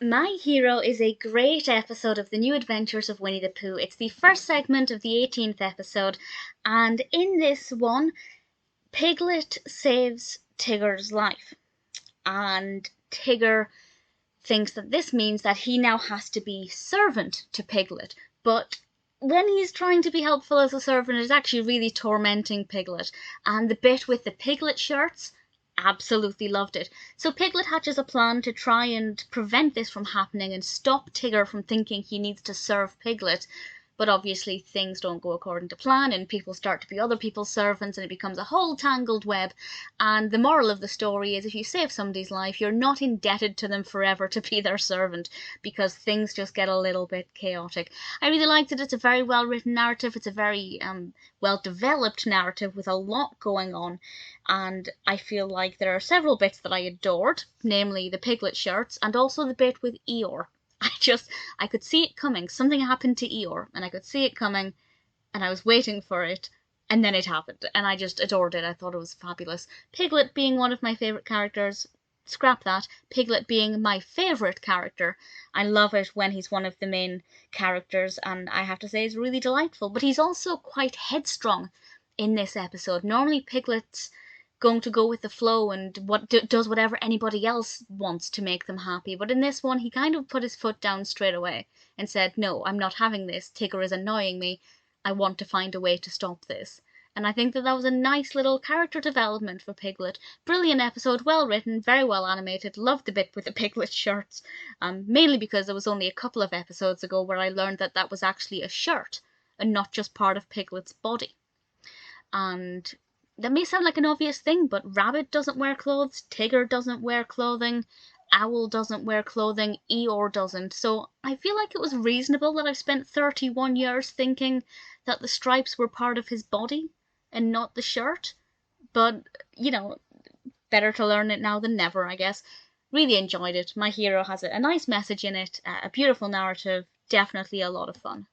My Hero is a great episode of The New Adventures of Winnie the Pooh. It's the first segment of the 18th episode, and in this one, Piglet saves Tigger's life. And Tigger thinks that this means that he now has to be servant to Piglet, but when he's trying to be helpful as a servant, it's actually really tormenting Piglet. And the bit with the Piglet shirts, absolutely loved it. So Piglet hatches a plan to try and prevent this from happening and stop Tigger from thinking he needs to serve Piglet. But obviously things don't go according to plan and people start to be other people's servants and it becomes a whole tangled web. And the moral of the story is if you save somebody's life, you're not indebted to them forever to be their servant because things just get a little bit chaotic. I really liked it. It's a very well written narrative. It's a very well developed narrative with a lot going on. And I feel like there are several bits that I adored, namely the Piglet shirts and also the bit with Eeyore. I could see it coming. Something happened to Eeyore, and I could see it coming, and I was waiting for it, and then it happened, and I just adored it. I thought it was fabulous. Piglet being one of my favourite characters, scrap that. Piglet being my favourite character. I love it when he's one of the main characters, and I have to say he's really delightful. But he's also quite headstrong in this episode. Normally Piglet's going to go with the flow and does whatever anybody else wants to make them happy. But in this one, he kind of put his foot down straight away and said, "No, I'm not having this. Tigger is annoying me. I want to find a way to stop this." And I think that was a nice little character development for Piglet. Brilliant episode, well written, very well animated. Loved the bit with the Piglet shirts, mainly because it was only a couple of episodes ago where I learned that that was actually a shirt and not just part of Piglet's body. And that may sound like an obvious thing, but Rabbit doesn't wear clothes, Tigger doesn't wear clothing, Owl doesn't wear clothing, Eeyore doesn't. So I feel like it was reasonable that I've spent 31 years thinking that the stripes were part of his body and not the shirt. But, better to learn it now than never, I guess. Really enjoyed it. My Hero has a nice message in it, a beautiful narrative, definitely a lot of fun.